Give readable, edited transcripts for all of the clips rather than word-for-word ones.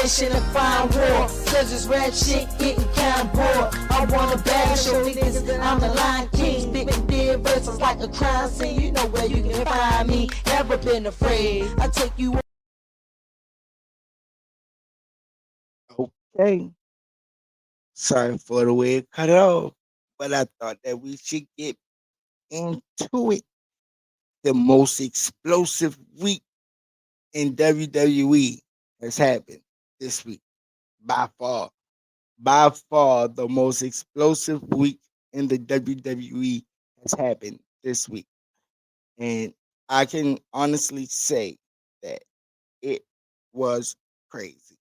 mission to find war. Cause this rap shit getting kinda bored. I wanna bag show niggas that I'm the Lion King. Spitting dead verses like a crime scene. You know where you can find me. Never been afraid. I take you. Okay. Sorry for the way it cut off, but I thought that we should get into it. The most explosive week in WWE has happened this week. By far. By far, the most explosive week in the WWE has happened this week. And I can honestly say that it was crazy.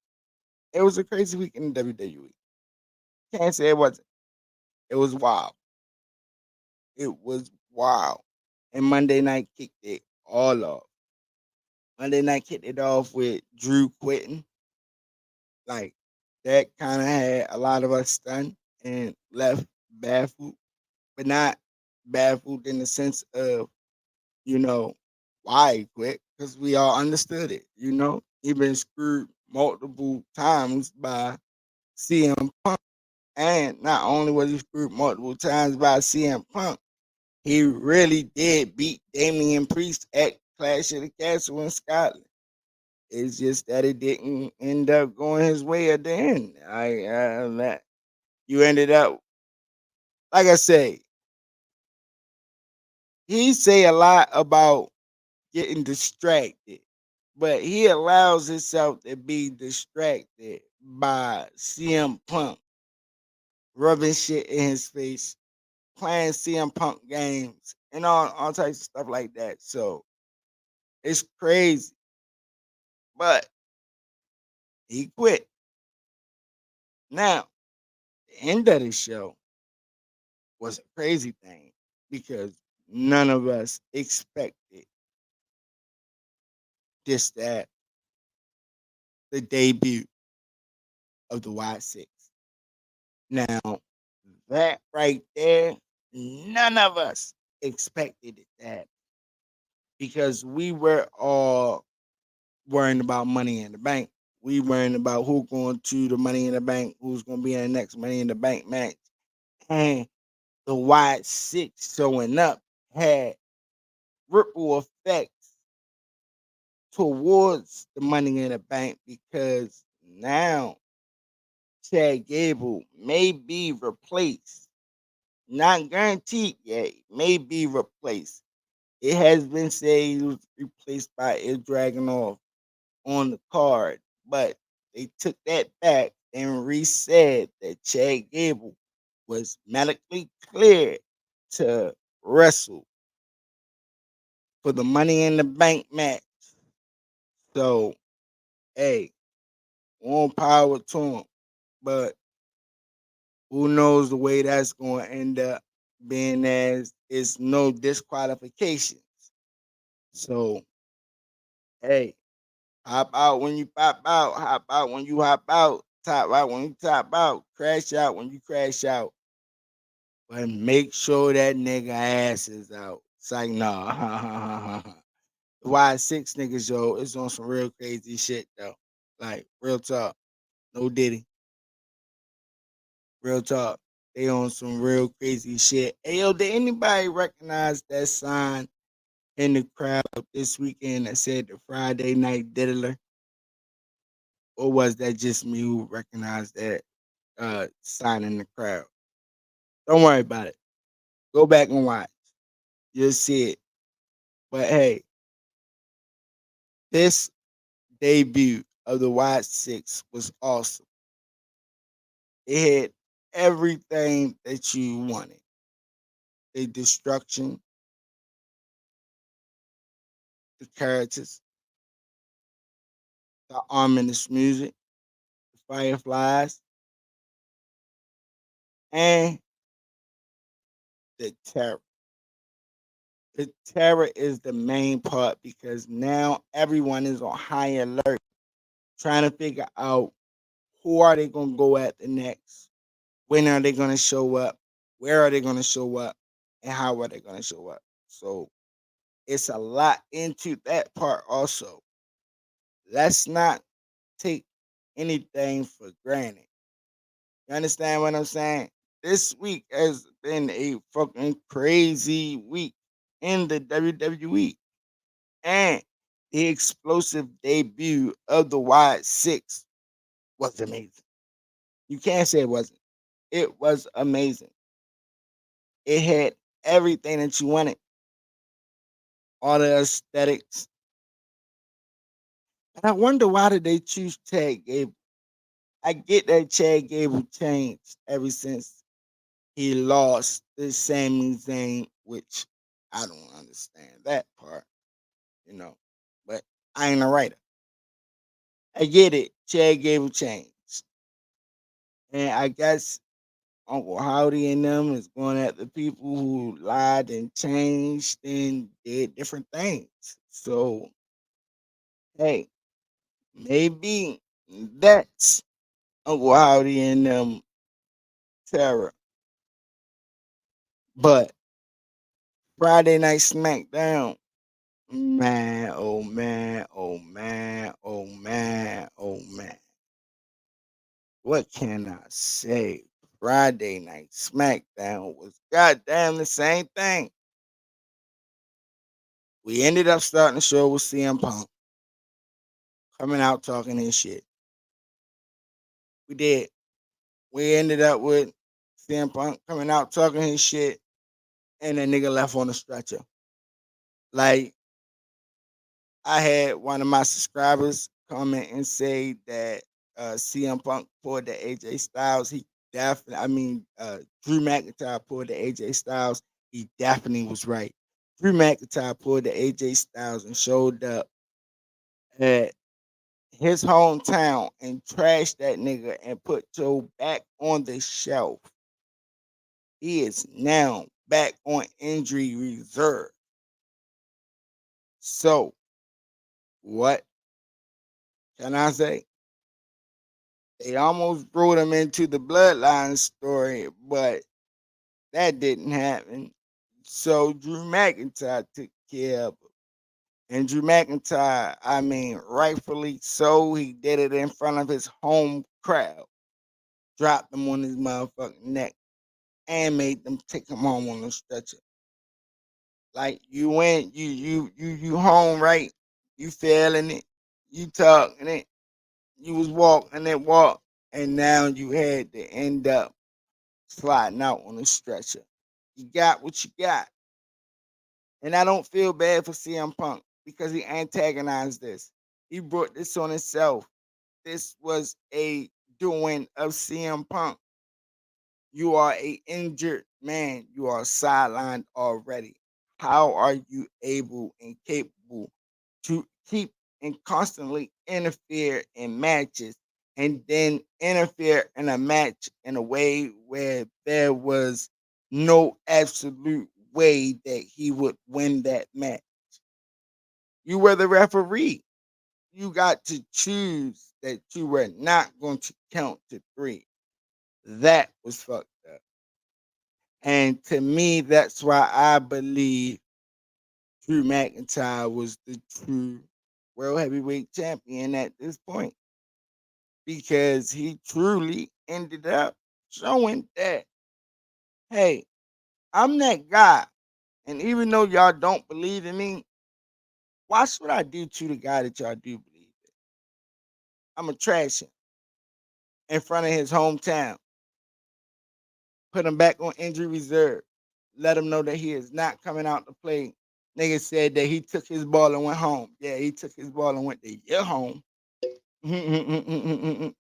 It was a crazy week in the WWE. Can't say it wasn't. It was wild. It was wild. And Monday night kicked it all off. Monday night kicked it off with Drew quitting. Like, that kind of had a lot of us stunned and left baffled, but not baffled in the sense of, you know, why he quit, because we all understood it. He been screwed multiple times by CM Punk. And not only was he screwed multiple times by CM Punk, he really did beat Damian Priest at Clash of the Castle in Scotland. It's just that it didn't end up going his way at the end. You ended up, like I say, he say a lot about getting distracted, but he allows himself to be distracted by CM Punk rubbing shit in his face, playing CM Punk games, and all types of stuff like that. So it's crazy. But he quit. Now, the end of the show was a crazy thing because none of us expected this, that, the debut of the Y6. Now, that right there, none of us expected it that because we were all worrying about Money in the Bank. We worrying about who going to the Money in the Bank, who's going to be in the next Money in the Bank match. And the Y6 showing up had ripple effects towards the Money in the Bank because now Chad Gable may be replaced. Not guaranteed yet, may be replaced. It has been said he was replaced by Il Dragunov on the card, but they took that back and re-said that Chad Gable was medically cleared to wrestle for the Money in the Bank match. So, hey, more power to him. But who knows the way that's going to end up being, as it's no disqualifications. So, hey, hop out when you pop out, hop out when you hop out, top out when you top out, crash out when you crash out. But make sure that nigga ass is out. It's like, nah. Why 6 niggas, yo, it's on some real crazy shit, though. Like, real talk. No Diddy. Real talk. They on some real crazy shit. Hey, yo, did anybody recognize that sign in the crowd this weekend that said the Friday Night Diddler? Or was that just me who recognized that sign in the crowd? Don't worry about it. Go back and watch. You'll see it. But hey, this debut of the Y6 was awesome. It had everything that you wanted. The destruction, the characters, the ominous music, the fireflies, and the terror. The terror is the main part because now everyone is on high alert, trying to figure out who are they going to go at the next, when are they going to show up, where are they going to show up, and how are they going to show up. So it's a lot into that part also. Let's not take anything for granted. You understand what I'm saying? This week has been a fucking crazy week in the WWE. And the explosive debut of the Wide Six was amazing. You can't say it wasn't. It was amazing. It had everything that you wanted, all the aesthetics. And I wonder why did they choose Chad Gable? I get that Chad Gable changed ever since he lost the Sami Zayn, which I don't understand that part, you know. But I ain't a writer. I get it. Chad Gable changed. And I guess Uncle Howdy and them is going at the people who lied and changed and did different things. So, hey, maybe that's Uncle Howdy and them terror. But Friday Night SmackDown, man, oh man, oh man, oh man, oh man. What can I say? Friday Night SmackDown was goddamn the same thing. We ended up starting the show with CM Punk coming out talking his shit. We did. We ended up with CM Punk coming out talking his shit, and that nigga left on the stretcher. Like, I had one of my subscribers comment and say that CM Punk pulled the AJ Styles. He definitely, Drew McIntyre pulled the AJ Styles. He definitely was right. Drew McIntyre pulled the AJ Styles and showed up at his hometown and trashed that nigga and put Joe back on the shelf. He is now back on injury reserve. So, what can I say? They almost brought him into the bloodline story, but that didn't happen. So Drew McIntyre took care of him. And Drew McIntyre, rightfully so, he did it in front of his home crowd. Dropped him on his motherfucking neck and made them take him home on the stretcher. Like, you went, you home, right? You feeling it, you talking it, you was walking that walk, and now you had to end up sliding out on a stretcher. You got what you got. And I don't feel bad for CM Punk because he antagonized this. He brought this on himself. This was a doing of CM Punk. You are a injured man. You are sidelined already. How are you able and capable to keep and constantly interfere in matches and then interfere in a match in a way where there was no absolute way that he would win that match? You were the referee. You got to choose that you were not going to count to three. That was fucked up. And to me, that's why I believe Drew McIntyre was the true world heavyweight champion at this point, because he truly ended up showing that, hey, I'm that guy. And even though y'all don't believe in me, watch what I do to the guy that y'all do believe in. I'm going to trash him in front of his hometown, put him back on injury reserve, let him know that he is not coming out to play. Nigga said that he took his ball and went home. Yeah, he took his ball and went to your home. He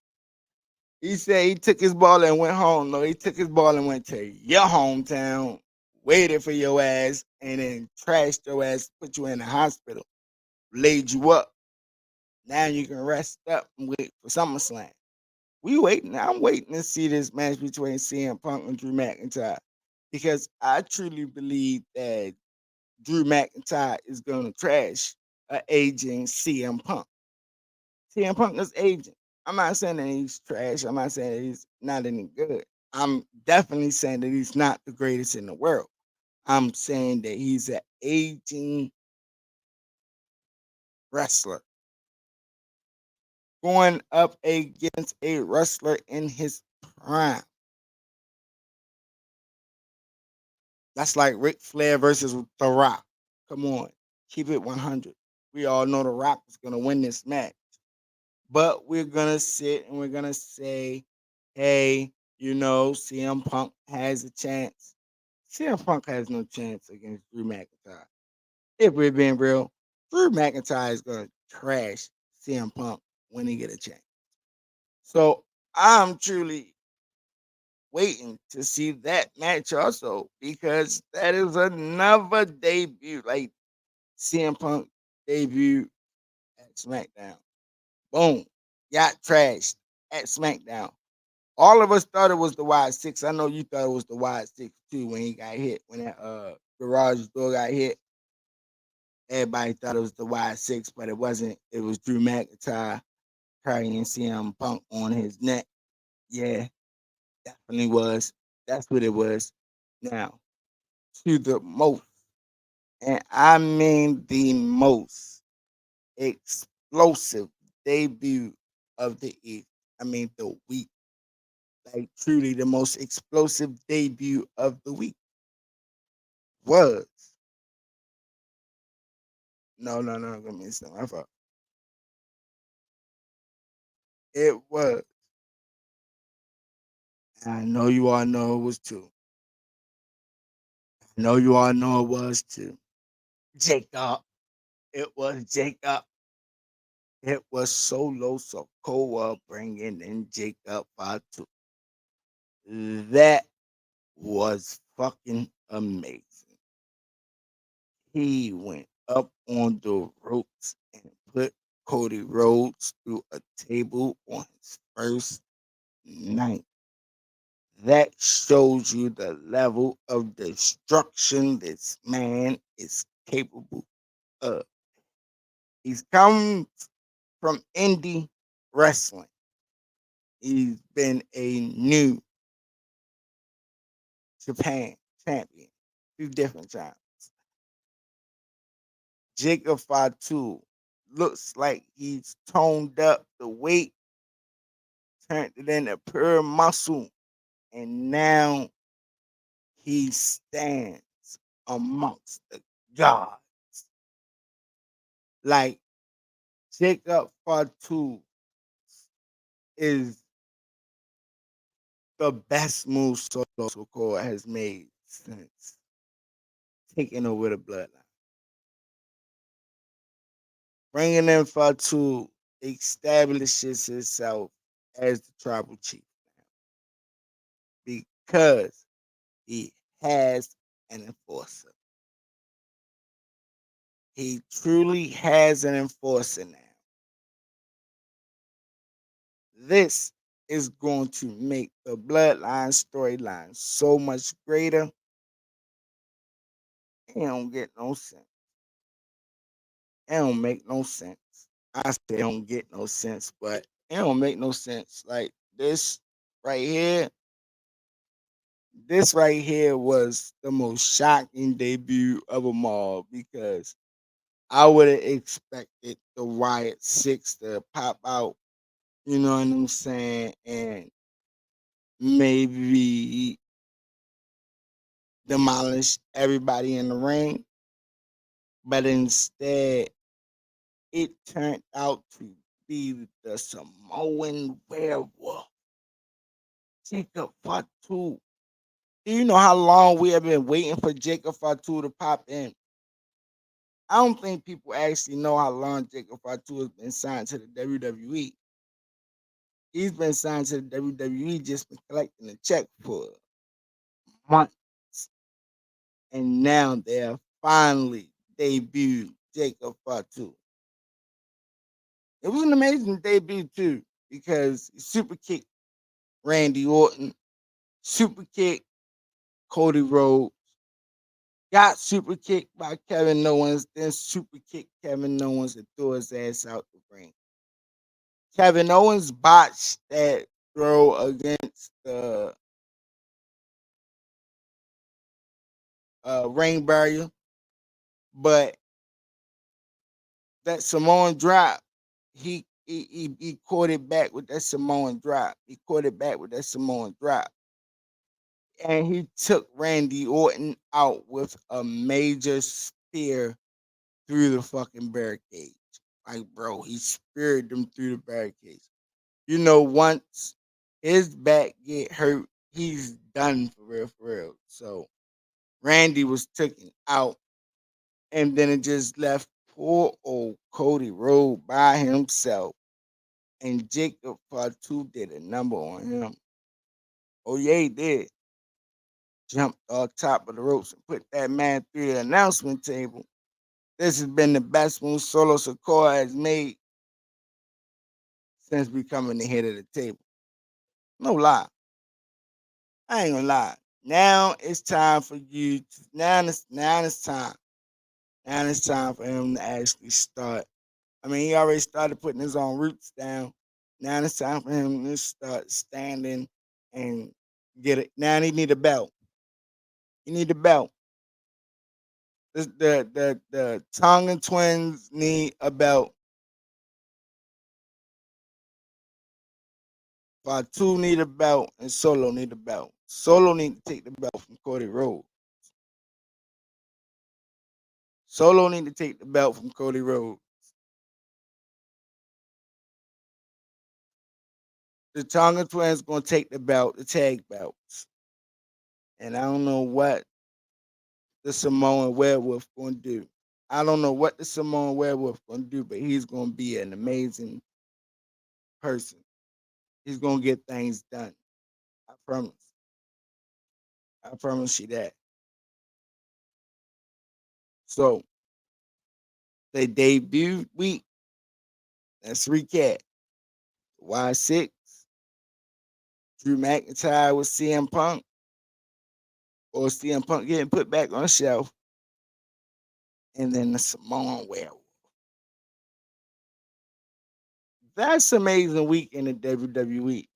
said he took his ball and went home. No, he took his ball and went to your hometown, waited for your ass, and then trashed your ass, put you in the hospital, laid you up. Now you can rest up and wait for SummerSlam. We waiting. I'm waiting to see this match between CM Punk and Drew McIntyre, because I truly believe that Drew McIntyre is going to trash an aging CM Punk. CM Punk is aging. I'm not saying that he's trash. I'm not saying that he's not any good. I'm definitely saying that he's not the greatest in the world. I'm saying that he's an aging wrestler. going up against a wrestler in his prime. That's like Ric Flair versus The Rock. Come on, keep it 100. We all know The Rock is going to win this match. But we're going to sit and we're going to say, hey, CM Punk has a chance. CM Punk has no chance against Drew McIntyre. If we're being real, Drew McIntyre is going to trash CM Punk when he get a chance. So I'm truly waiting to see that match also because that is another debut. Like CM Punk debut at SmackDown. Boom. Got trashed at SmackDown. All of us thought it was the wide six. I know you thought it was the wide six too when he got hit, when that garage door got hit. Everybody thought it was the wide six, but it wasn't. It was Drew McIntyre carrying CM Punk on his neck. Yeah, definitely was. That's what it was. Now, to the most, and I mean the most explosive debut of the week. The week. Like truly the most explosive debut of the week was. No, let me say my fault. It was. I know you all know it was too. I know you all know it was too. Jacob. It was Jacob. It was Solo Sokoa bringing in Jacob Fatu. That was fucking amazing. He went up on the ropes and put Cody Rhodes through a table on his first night. That shows you the level of destruction this man is capable of. He's come from indie wrestling. He's been a new Japan champion 2 different times. Jacob Fatu looks like he's toned up the weight, turned it into pure muscle, and now he stands amongst the gods. Like Jacob Fatu is the best move Solo Sokoa has made since taking over the bloodline. Bringing in Fatu establishes himself as the tribal chief because he has an enforcer. He truly has an enforcer now. This is going to make the bloodline storyline so much greater. It don't get no sense. It don't make no sense. I say it don't get no sense, but it don't make no sense. Like right here, this right here was the most shocking debut of them all because I would have expected the Wyatt Six to pop out, you know what I'm saying, and maybe demolish everybody in the ring. But instead, it turned out to be the Samoan werewolf, Jacob Fatu. Do you know how long we have been waiting for Jacob Fatu to pop in? I don't think people actually know how long Jacob Fatu has been signed to the WWE. He's been signed to the WWE, just been collecting a check for months. And now they're finally debuted Jacob Fatu. It was an amazing debut too, because he super kicked Randy Orton, super kicked Cody Rhodes, got super kicked by Kevin Owens, then super kicked Kevin Owens and threw his ass out the ring. Kevin Owens botched that throw against the ring barrier, but that Samoan drop, he he caught it back with that Samoan drop. He caught it back with that Samoan drop. And he took Randy Orton out with a major spear through the fucking barricade. Like, bro, he speared them through the barricades. You know, once his back get hurt, he's done for real, for real. So Randy was taken out, and then it just left poor old Cody Rhodes by himself. And Jacob Fatu did a number on him. Oh yeah, he did. Jumped on top of the ropes and put that man through the announcement table. This has been the best move Solo Sikoa has made since becoming the head of the table. No lie. I ain't gonna lie. Now it's time for you. Now it's time. Now it's time for him to actually start. I mean, he already started putting his own roots down. Now it's time for him to start standing and get it. Now he need a belt. He need a belt. The Tongan twins need a belt. Fatu need a belt, and Solo need a belt. Solo need to take the belt from Cody Rhodes. Solo need to take the belt from Cody Rhodes. The Tonga twins gonna take the belt, the tag belts, and I don't know what the Samoan werewolf gonna do. I don't know what the Samoan werewolf gonna do, but he's gonna be an amazing person. He's gonna get things done. I promise. I promise you that. So they debut week. Let's recap. Y6, Drew McIntyre with CM Punk, or CM Punk getting put back on the shelf, and then the Samoan werewolf. That's an amazing week in the WWE.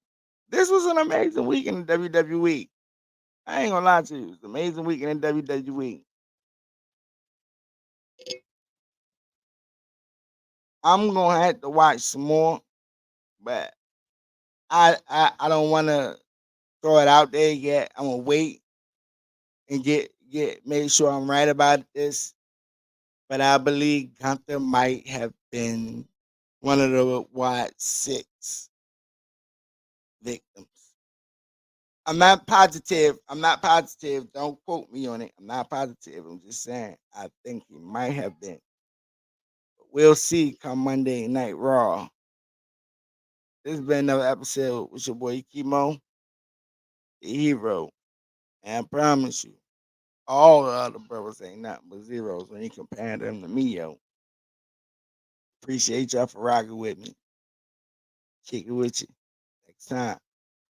This was an amazing week in the WWE. I ain't gonna lie to you. It was an amazing week in the WWE. I'm gonna have to watch some more, but I don't wanna throw it out there yet. I'm gonna wait and get make sure I'm right about this. But I believe Gunther might have been one of the Y6 victims. I'm not positive. I'm not positive. Don't quote me on it. I'm not positive. I'm just saying I think he might have been. But we'll see come Monday Night Raw. This has been another episode with your boy Kimo, the hero. And I promise you, all the other brothers ain't nothing but zeros when you compare them to me, yo. Appreciate y'all for rocking with me. Kick it with you next time.